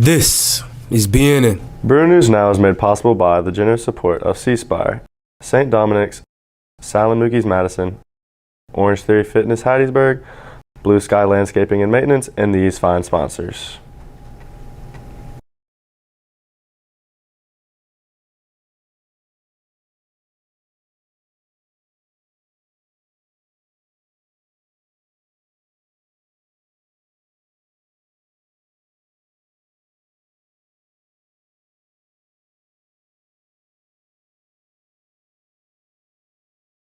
This is BNN. Bruin News Now is made possible by the generous support of C-Spire, St. Dominic's, Salamookies Madison, Orange Theory Fitness Hattiesburg, Blue Sky Landscaping and Maintenance, and these fine sponsors.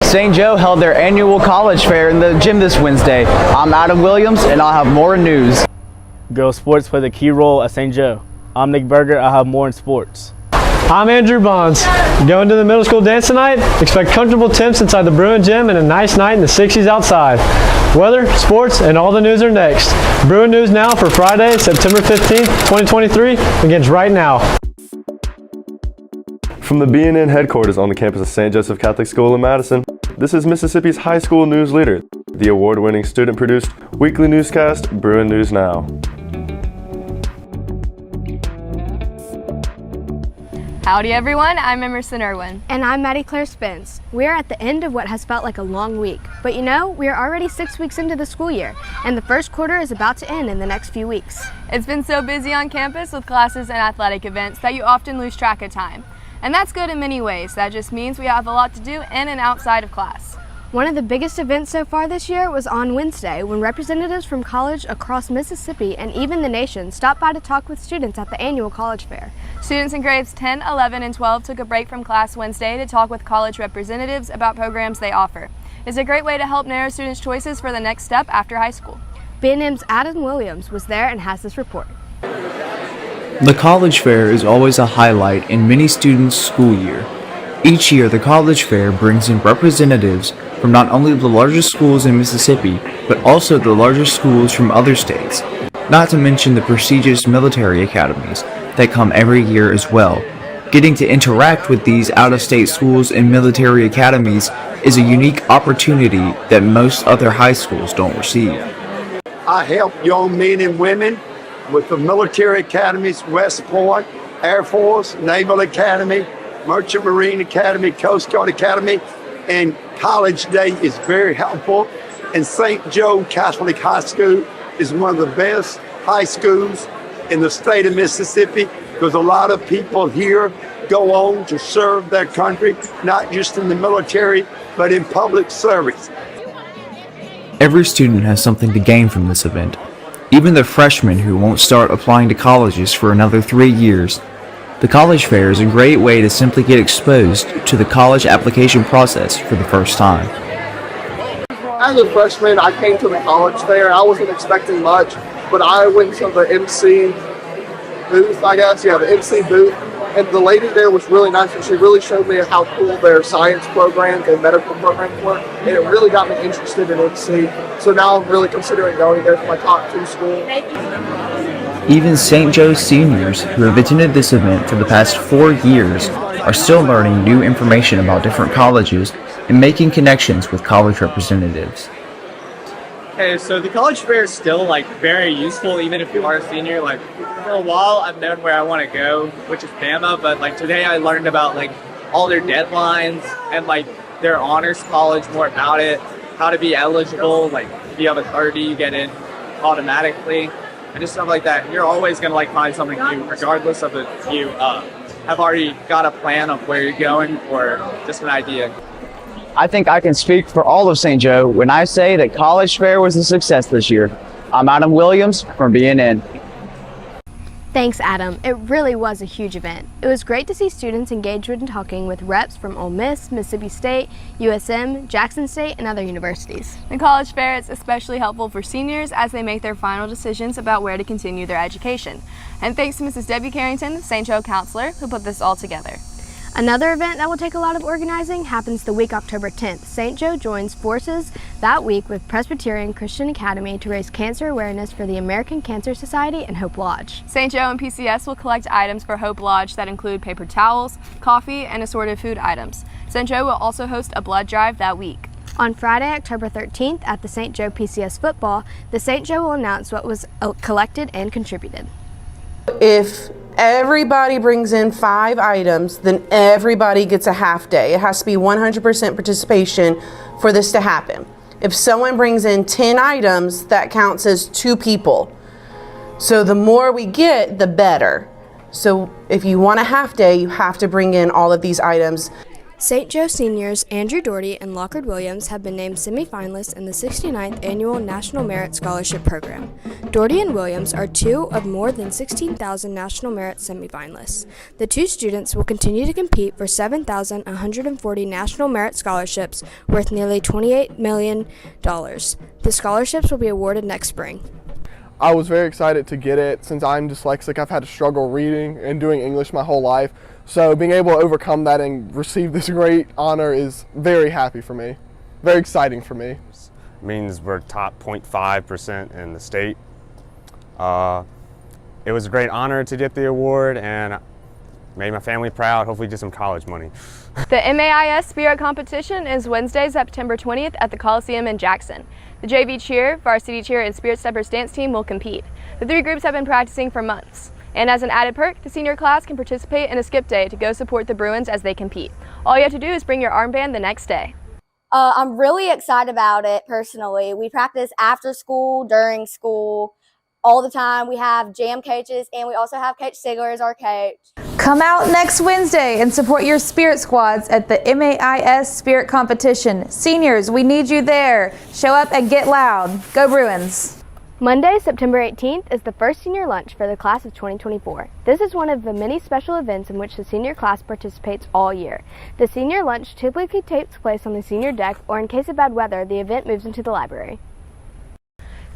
St. Joe held their annual college fair in the gym this Wednesday. I'm Adam Williams, and I'll have more news. Girls sports played a key role at St. Joe. I'm Nick Berger. I'll have more in sports. I'm Andrew Bonds. Going to the middle school dance tonight? Expect comfortable temps inside the Bruin gym and a nice night in the 60s outside. Weather, sports, and all the news are next. Bruin News Now for Friday, September 15th, 2023 begins right now. From the BNN headquarters on the campus of St. Joseph Catholic School in Madison, this is Mississippi's high school news leader, the award-winning student-produced weekly newscast, Bruin News Now. Howdy everyone, I'm Emerson Irwin. And I'm Maddie Claire Spence. We're at the end of what has felt like a long week. But you know, we are already 6 weeks into the school year, and the first quarter is about to end in the next few weeks. It's been so busy on campus with classes and athletic events that you often lose track of time. And that's good in many ways. That just means we have a lot to do in and outside of class. One of the biggest events so far this year was on Wednesday when representatives from college across Mississippi and even the nation stopped by to talk with students at the annual college fair. Students in grades 10, 11, and 12 took a break from class Wednesday to talk with college representatives about programs they offer. It's a great way to help narrow students' choices for the next step after high school. BNN's Adam Williams was there and has this report. The college fair is always a highlight in many students' school year. Each year, the college fair brings in representatives from not only the largest schools in Mississippi, but also the largest schools from other states, not to mention the prestigious military academies that come every year as well. Getting to interact with these out-of-state schools and military academies is a unique opportunity that most other high schools don't receive. I help young men and women with the military academies, West Point, Air Force, Naval Academy, Merchant Marine Academy, Coast Guard Academy, and College Day is very helpful. And St. Joe Catholic High School is one of the best high schools in the state of Mississippi because a lot of people here go on to serve their country, not just in the military, but in public service. Every student has something to gain from this event. Even the freshmen who won't start applying to colleges for another 3 years. The college fair is a great way to simply get exposed to the college application process for the first time. As a freshman, I came to the college fair. I wasn't expecting much, but I went to the MC booth, the MC booth, and the lady there was really nice, and she really showed me how cool their science programs and medical programs were, and it really got me interested in MC. So now I'm really considering going there for my top 2 school. Even St. Joe seniors who have attended this event for the past 4 years are still learning new information about different colleges and making connections with college representatives. Okay, so the college fair is still very useful even if you are a senior. For a while I've known where I want to go, which is Bama, but today I learned about all their deadlines and their honors college, more about it, how to be eligible, if you have a 30 you get in automatically, and just stuff like that. You're always going to find something new regardless of if you have already got a plan of where you're going or just an idea. I think I can speak for all of St. Joe when I say that college fair was a success this year. I'm Adam Williams from BNN. Thanks, Adam. It really was a huge event. It was great to see students engaged in talking with reps from Ole Miss, Mississippi State, USM, Jackson State, and other universities. The college fair is especially helpful for seniors as they make their final decisions about where to continue their education. And thanks to Mrs. Debbie Carrington, the St. Joe counselor, who put this all together. Another event that will take a lot of organizing happens the week October 10th. St. Joe joins forces that week with Presbyterian Christian Academy to raise cancer awareness for the American Cancer Society and Hope Lodge. St. Joe and PCS will collect items for Hope Lodge that include paper towels, coffee, and assorted food items. St. Joe will also host a blood drive that week. On Friday, October 13th at the St. Joe PCS football, the St. Joe will announce what was collected and contributed. If everybody brings in 5 items, then everybody gets a half day. It has to be 100% participation for this to happen. If someone brings in 10 items, that counts as 2 people. So the more we get, the better. So if you want a half day, you have to bring in all of these items. St. Joe seniors Andrew Doherty and Lockhart Williams have been named semifinalists in the 69th Annual National Merit Scholarship Program. Doherty and Williams are 2 of more than 16,000 National Merit semifinalists. The 2 students will continue to compete for 7,140 National Merit scholarships worth nearly $28 million. The scholarships will be awarded next spring. I was very excited to get it. Since I'm dyslexic, I've had to struggle reading and doing English my whole life. So being able to overcome that and receive this great honor is very happy for me, very exciting for me. It means we're top 0.5% in the state. It was a great honor to get the award and made my family proud, hopefully get some college money. The MAIS Spirit Competition is Wednesday, September 20th at the Coliseum in Jackson. The JV cheer, varsity cheer, and Spirit Steppers dance team will compete. The 3 groups have been practicing for months. And as an added perk, the senior class can participate in a skip day to go support the Bruins as they compete. All you have to do is bring your armband the next day. I'm really excited about it personally. We practice after school, during school, all the time. We have jam coaches, and we also have Coach Sigler as our coach. Come out next Wednesday and support your Spirit squads at the MAIS Spirit Competition. Seniors, we need you there. Show up and get loud. Go Bruins! Monday, September 18th is the first senior lunch for the class of 2024. This is one of the many special events in which the senior class participates all year. The senior lunch typically takes place on the senior deck, or in case of bad weather, the event moves into the library.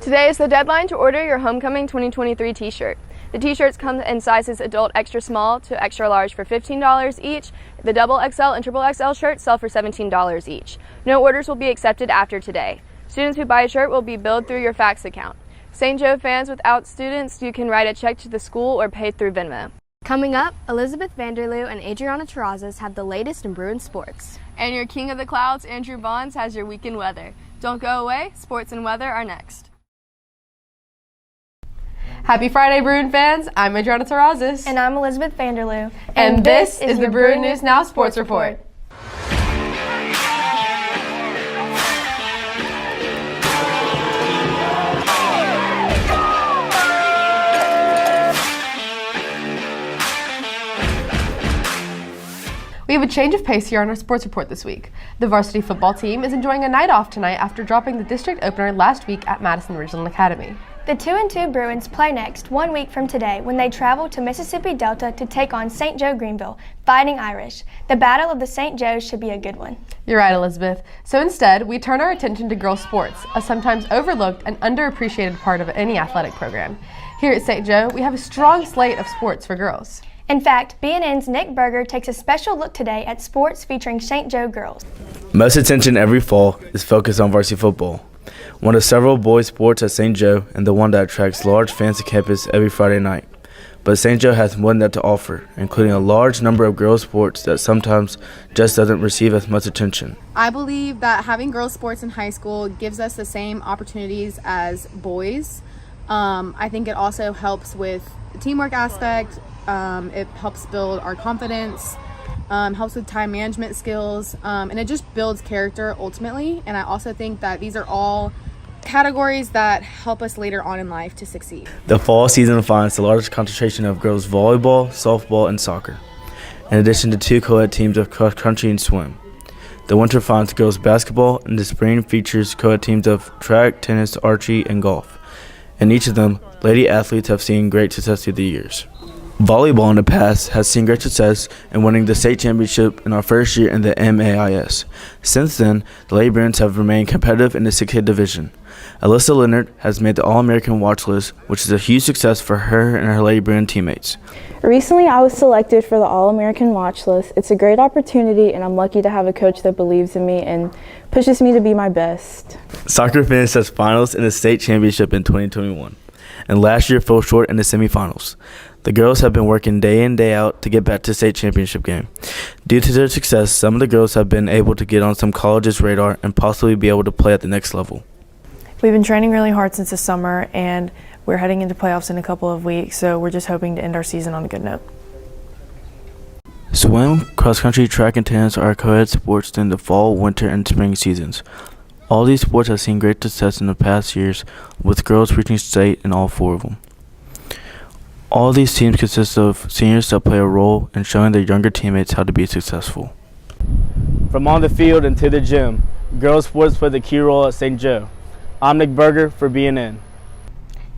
Today is the deadline to order your Homecoming 2023 t-shirt. The t-shirts come in sizes adult extra small to extra large for $15 each. The double XL and triple XL shirts sell for $17 each. No orders will be accepted after today. Students who buy a shirt will be billed through your fax account. St. Joe fans without students, you can write a check to the school or pay through Venmo. Coming up, Elizabeth Vanderloo and Adriana Terrazas have the latest in Bruin sports. And your king of the clouds, Andrew Bonds, has your weekend weather. Don't go away, sports and weather are next. Happy Friday, Bruin fans. I'm Adriana Terrazas. And I'm Elizabeth Vanderloo. And this is the Bruin News Now Sports Report. We have a change of pace here on our sports report this week. The varsity football team is enjoying a night off tonight after dropping the district opener last week at Madison Regional Academy. The 2-2 Bruins play next 1 week from today when they travel to Mississippi Delta to take on St. Joe Greenville, Fighting Irish. The Battle of the St. Joes should be a good one. You're right, Elizabeth. So instead, we turn our attention to girls' sports, a sometimes overlooked and underappreciated part of any athletic program. Here at St. Joe, we have a strong slate of sports for girls. In fact, BNN's Nick Berger takes a special look today at sports featuring St. Joe girls. Most attention every fall is focused on varsity football, one of several boys' sports at St. Joe and the one that attracts large fans to campus every Friday night. But St. Joe has more than that to offer, including a large number of girls' sports that sometimes just doesn't receive as much attention. I believe that having girls' sports in high school gives us the same opportunities as boys. I think it also helps with the teamwork aspect. It helps build our confidence, helps with time management skills, and it just builds character ultimately. And I also think that these are all categories that help us later on in life to succeed. The fall season finds the largest concentration of girls volleyball, softball, and soccer, in addition to 2 co-ed teams of cross country and swim. The winter finds girls basketball, and the spring features co-ed teams of track, tennis, archery, and golf. In each of them, lady athletes have seen great success through the years. Volleyball in the past has seen great success in winning the state championship in our first year in the MAIS. Since then, the Lady Bruins have remained competitive in the 6A division. Alyssa Leonard has made the All-American watch list, which is a huge success for her and her Lady Bruin teammates. Recently, I was selected for the All-American watch list. It's a great opportunity, and I'm lucky to have a coach that believes in me and pushes me to be my best. Soccer finished as finalists in the state championship in 2021, and last year fell short in the semifinals. The girls have been working day in, day out to get back to the state championship game. Due to their success, some of the girls have been able to get on some colleges' radar and possibly be able to play at the next level. We've been training really hard since the summer, and we're heading into playoffs in a couple of weeks, so we're just hoping to end our season on a good note. Swim, cross country, track, and tennis are co-ed sports during the fall, winter, and spring seasons. All these sports have seen great success in the past years, with girls reaching state in all 4 of them. All these teams consist of seniors that play a role in showing their younger teammates how to be successful. From on the field and to the gym, girls sports play the key role at St. Joe. I'm Nick Berger for BNN.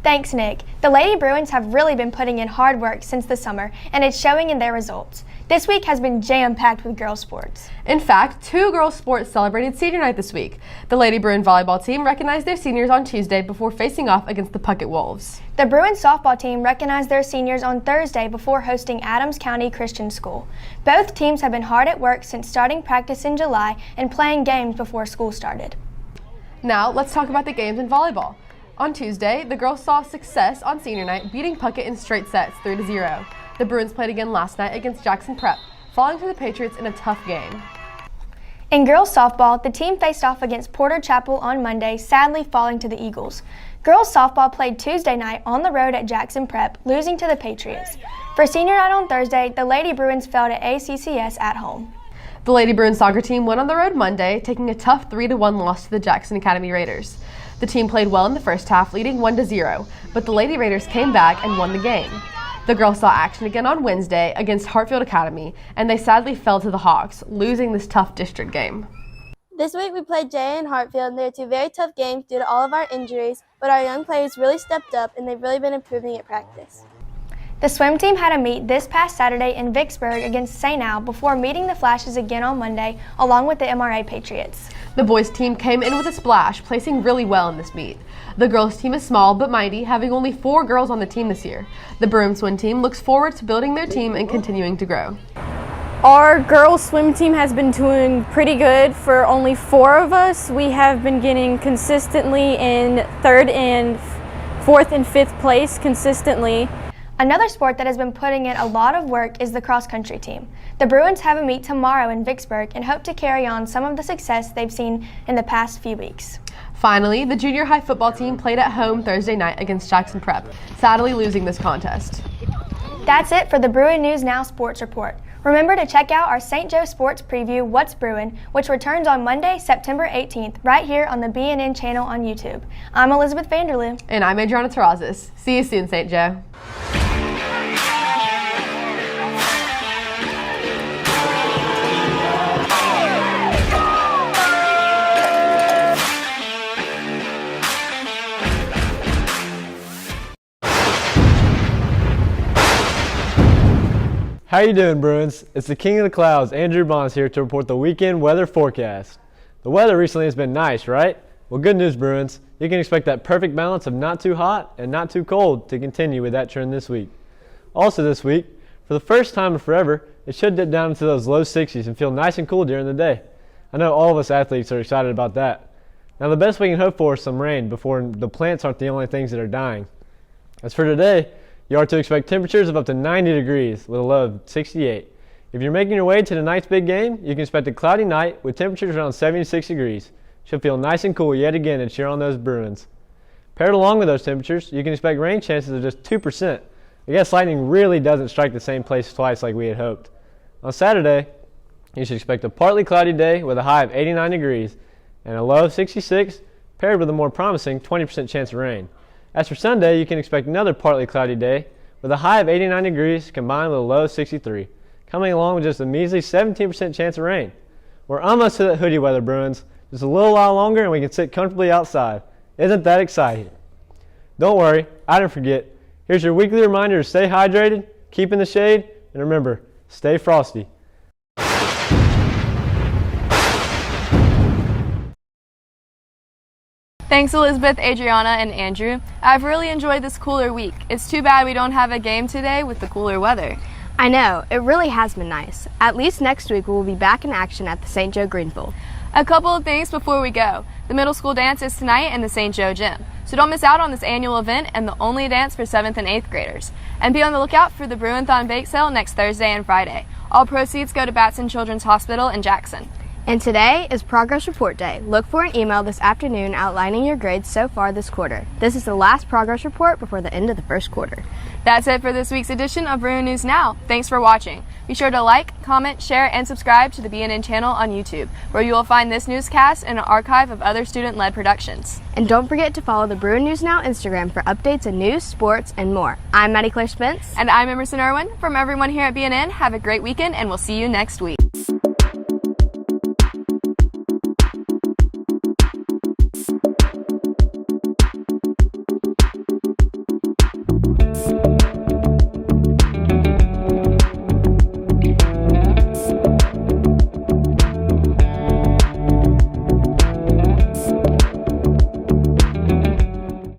Thanks, Nick. The Lady Bruins have really been putting in hard work since the summer, and it's showing in their results. This week has been jam-packed with girls' sports. In fact, 2 girls' sports celebrated senior night this week. The Lady Bruin volleyball team recognized their seniors on Tuesday before facing off against the Puckett Wolves. The Bruin softball team recognized their seniors on Thursday before hosting Adams County Christian School. Both teams have been hard at work since starting practice in July and playing games before school started. Now, let's talk about the games in volleyball. On Tuesday, the girls saw success on senior night, beating Puckett in straight sets 3-0. The Bruins played again last night against Jackson Prep, falling to the Patriots in a tough game. In girls softball, the team faced off against Porter Chapel on Monday, sadly falling to the Eagles. Girls softball played Tuesday night on the road at Jackson Prep, losing to the Patriots. For senior night on Thursday, the Lady Bruins fell to ACCS at home. The Lady Bruins soccer team went on the road Monday, taking a tough 3-1 loss to the Jackson Academy Raiders. The team played well in the first half, leading 1-0, but the Lady Raiders came back and won the game. The girls saw action again on Wednesday against Hartfield Academy, and they sadly fell to the Hawks, losing this tough district game. This week we played Jay and Hartfield, and they were 2 very tough games due to all of our injuries, but our young players really stepped up, and they've really been improving at practice. The swim team had a meet this past Saturday in Vicksburg against St. Al before meeting the Flashes again on Monday, along with the MRA Patriots. The boys team came in with a splash, placing really well in this meet. The girls team is small but mighty, having only 4 girls on the team this year. The Broom swim team looks forward to building their team and continuing to grow. Our girls swim team has been doing pretty good. For only 4 of us, we have been getting consistently in 3rd and 4th and 5th place consistently. Another sport that has been putting in a lot of work is the cross-country team. The Bruins have a meet tomorrow in Vicksburg and hope to carry on some of the success they've seen in the past few weeks. Finally, the junior high football team played at home Thursday night against Jackson Prep, sadly losing this contest. That's it for the Bruin News Now Sports Report. Remember to check out our St. Joe Sports Preview, What's Bruin, which returns on Monday, September 18th, right here on the BNN channel on YouTube. I'm Elizabeth Vanderloo. And I'm Adriana Terrazas. See you soon, St. Joe. How you doing, Bruins? It's the King of the Clouds, Andrew Bonds here to report the weekend weather forecast. The weather recently has been nice, right? Well, good news, Bruins. You can expect that perfect balance of not too hot and not too cold to continue with that trend this week. Also this week, for the first time in forever, it should dip down into those low 60s and feel nice and cool during the day. I know all of us athletes are excited about that. Now, the best we can hope for is some rain before the plants aren't the only things that are dying. As for today, you are to expect temperatures of up to 90 degrees with a low of 68. If you're making your way to tonight's big game, you can expect a cloudy night with temperatures around 76 degrees. Should feel nice and cool yet again and cheer on those Bruins. Paired along with those temperatures, you can expect rain chances of just 2%. I guess lightning really doesn't strike the same place twice like we had hoped. On Saturday, you should expect a partly cloudy day with a high of 89 degrees and a low of 66, paired with a more promising 20% chance of rain. As for Sunday, you can expect another partly cloudy day with a high of 89 degrees combined with a low of 63, coming along with just a measly 17% chance of rain. We're almost to that hoodie weather, Bruins. Just a little while longer and we can sit comfortably outside. Isn't that exciting? Don't worry, I didn't forget. Here's your weekly reminder to stay hydrated, keep in the shade, and remember, stay frosty. Thanks, Elizabeth, Adriana, and Andrew. I've really enjoyed this cooler week. It's too bad we don't have a game today with the cooler weather. I know, it really has been nice. At least next week we'll be back in action at the St. Joe Greenville. A couple of things before we go. The middle school dance is tonight in the St. Joe gym, so don't miss out on this annual event and the only dance for 7th and 8th graders. And be on the lookout for the Bruin-thon bake sale next Thursday and Friday. All proceeds go to Madison Children's Hospital in Jackson. And today is Progress Report Day. Look for an email this afternoon outlining your grades so far this quarter. This is the last progress report before the end of the first quarter. That's it for this week's edition of Bruin News Now. Thanks for watching. Be sure to like, comment, share, and subscribe to the BNN channel on YouTube, where you will find this newscast and an archive of other student-led productions. And don't forget to follow the Bruin News Now Instagram for updates in news, sports, and more. I'm Maddie Claire Spence. And I'm Emerson Irwin. From everyone here at BNN, have a great weekend, and we'll see you next week.